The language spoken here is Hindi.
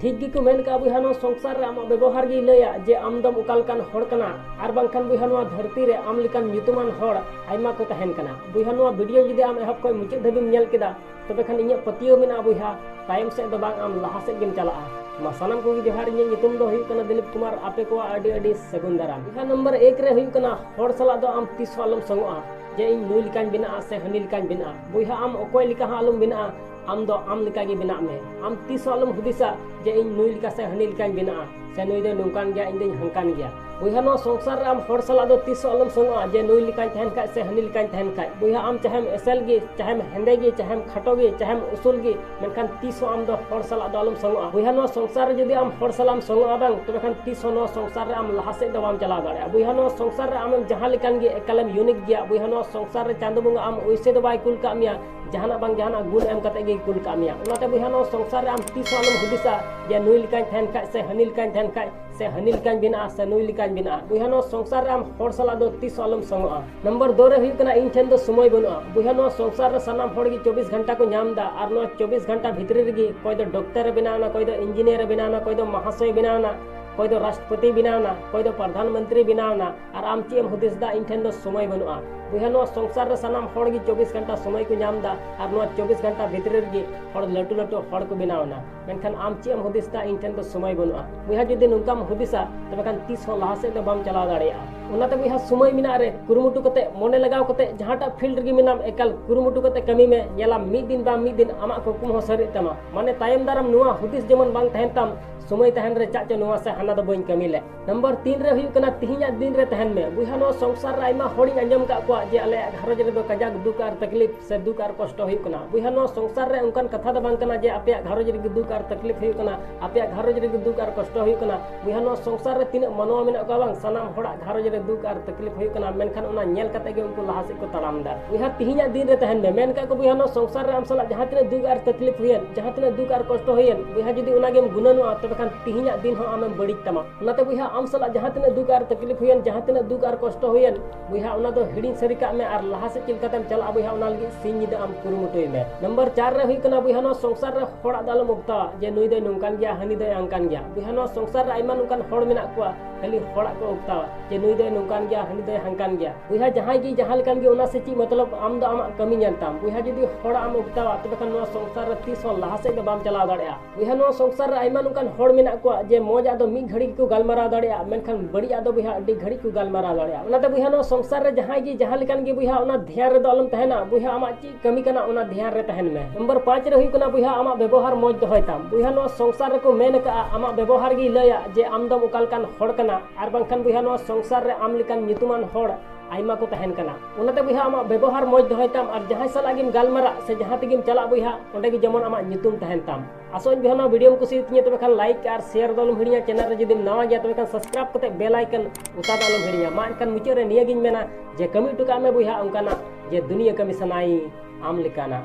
ठीक गी को मेन का बुहा नो संसार रे आम व्यवहार गी लया जे आमदम उकालकान हड़ कना आर बांखान बुहा नो धरती रे आम लिकान nyutuman हड़ आयमा को तहन कना बुहा नो वीडियो जुदी आम एहब को मुचाद धबिम नेल केदा तबे खान इᱧ पतियो मेना बुहा तायम से दो बांग आम लाहा से गेम चला मा सानाम को जोहार इᱧ nyutum दो हुई कना दिलीप कुमार आपे को आडी आडी सगुन दाराम बुहा नंबर 1 रे हुई कना हड़ सला दो आम तीस वालम संगोआ जे इन नुई लिकान बिना से हनी लिकान बिना बुहा आम ओकोय लिका हा आलम बिना आम दो आम लिका गे बिना में आम तीस वालम हुदिसा जे इन नुई लिका से हनी लिकान बिना से नुई दो नुकान गया इन दिन हंकान गया बुहा नो संसार आम हड़ सला दो तीस वालम संगोआ जे नुई लिकान तहन का से हनी लिकान तहन का बुहा आम चाहेम एसल गे चाहेम हेंदे गे चाहेम खटो गे चाहेम उसूल गे मेनखान तीस आम दो हड़ सला दो आलम संगोआ बुहा नो संसार जदी आम हड़ सलाम संगोआ बांग तबे खान तीस नो संसार आम लाहा से दो आम चला दाड़े बुहा नो संसार आम जहां लिकान गे एकलम यूनिक गया बुहा नो संसार चांदो बंगा आम ओइसे दो बाय कुल का मिया जहाना बांग जहाना गुण एम कते गे कुल का मिया उनाते बुहा नो संसार आम तीस आलम हुदिसा जे नुई लिकान तहन का से हनी लिकान तहन का से हनी लिकान बिना से नुई लिकान बिना बुहा नो संसार आम हड़ सला दो तीस आलम संगोआ नंबर 2 रे हुई कना इन ठेन दो समय बनुआ बुहा नो संसार रे सनाम हड़ गे 24 घंटा को नाम दा आर नो 24 घंटा भितरी रे कोई दो डॉक्टर बनाना कोई दो इंजीनियर बनाना कोई दो महाशय बनाना कोई दो राष्ट्रपति बनाना कोई दो प्रधानमंत्री बनाना और आम चेम हुदिस दा इन ठेन दो समय बनुआ बुहा नो संसार रे सनाम हड़ गे 24 घंटा समय को नाम दा और नो 24 घंटा भितरी रे हड़ लटू लटू हड़ को बनावना मेनखान आम चेम हुदिस दा इन ठेन दो समय बनुआ बुहा जुदी नुकाम हुदिसा तबे खान 30 हो लाहा से दो बाम चला दाड़िया उनाते बुहा समय मिना रे कुरुमुटु कते मोने लगाव कते जहाटा फील्ड रे मिनाम एकल कुरुमुटु कते कमी में येला मिद दिन बा मिद दिन आमा कुकुम हो सरी तमा माने तायम दाराम नुआ हुदिस जेमन बांग तहन ताम समय तहन रे चाचा नुआ से हाना दो बइन कमी ले नंबर 3 रे हुई कना तिहिया दिन रे तहन में बुहा नो संसार रे आइमा हड़ी अंजम का को जे आले घरज रे दो कजाक दुख आर तकलीफ से दुख आर कष्ट हुई कना बुहा नो संसार रे उनकन कथा द बांग कना जे आपे घरज रे दुख आर तकलीफ हुई कना आपे घरज रे दुख आर कष्ट हुई कना बुहा नो संसार रे तीन मनवा मेना का बांग सनाम हड़ा घरज रे दुख आर तकलीफ हुई कना मेनखान उना नेल कते गे उनको लाहा से को तड़ाम दा बुहा तिहिया दिन रे तहन में मेन का को बुहा नो संसार रे आम सला जहां तिना दुख आर तकलीफ हुयन जहां तिना दुख आर कष्ट हुयन बुहा जुदी उना गेम गुननुआ तबे खान तिहिया दिन हो आमें बड़ी तमा उनाते बुहा आम सला जहां तिना दुख आर तकलीफ हुयन जहां तिना दुख आर कष्ट हुयन बुहा उना दो हिड़ी सरी का में आर लाहा से चिल कतेम चला बुहा उना लगी सिन निदा आम कुरुमुटुय में नंबर 4 रे हुई कना बुहा नो संसार रे हड़ा दाल मुक्ता जे नुई दे नुकान गया हनी दे अंकान गया बुहा नो संसार रे आइमा नुकान हड़ मेना कुआ खाली हड़ा को उक्ता जे नुई दे नुकान गया हनी दे हंकान गया बुहा जहां गी जहां लकान गे उना से ची मतलब आम दो आमा कमी जानताम बुहा जदी हड़ा आम उक्ता तबे खान नो संसार रे 30 हो लाहा से दो बाम चला दाड़या बुहा नो संसार रे आइमा नुकान हड़ मेना कुआ जे मोज आदो मी घड़ी को गालमारा दाड़या मेनखान बड़ी आदो बुहा अडी घड़ी को गालमारा दाड़या उनाते बुहा नो संसार रे जहां गी जहां लकान गे बुहा उना ध्यान रे दो आलम तहना बुहा आमा ची कमी कना उना ध्यान रे तहन में नंबर 5 रे हुई कना बुहा आमा व्यवहार मोज दोहय ताम बुहा नो संसार रे को मेन का आमा व्यवहार गी लया जे आमदम उकालकान हड़ कना आर बांखान बुहा नो संसार रे आम लिकान nyutuman हड़ आइमा को तहन कना उनाते बुहा आमा व्यवहार मोज दोहय ताम और जहां सला गिम गालमारा से जहां तेगिम चला बुहा ओंडे गी जेमन आमा nyutum तहन ताम आसोन बुहा नो वीडियो को कुसी तबे खान लाइक और शेयर दलम हिड़िया चैनल रे जदिम नवा गया तबे खान सब्सक्राइब कते बेल आइकन उता दलम हिड़िया मा एनखान मुचे रे निया गिन मेना जे कमी टुका में बुहा उनकाना जे दुनिया कमी सनाई आम लिकाना।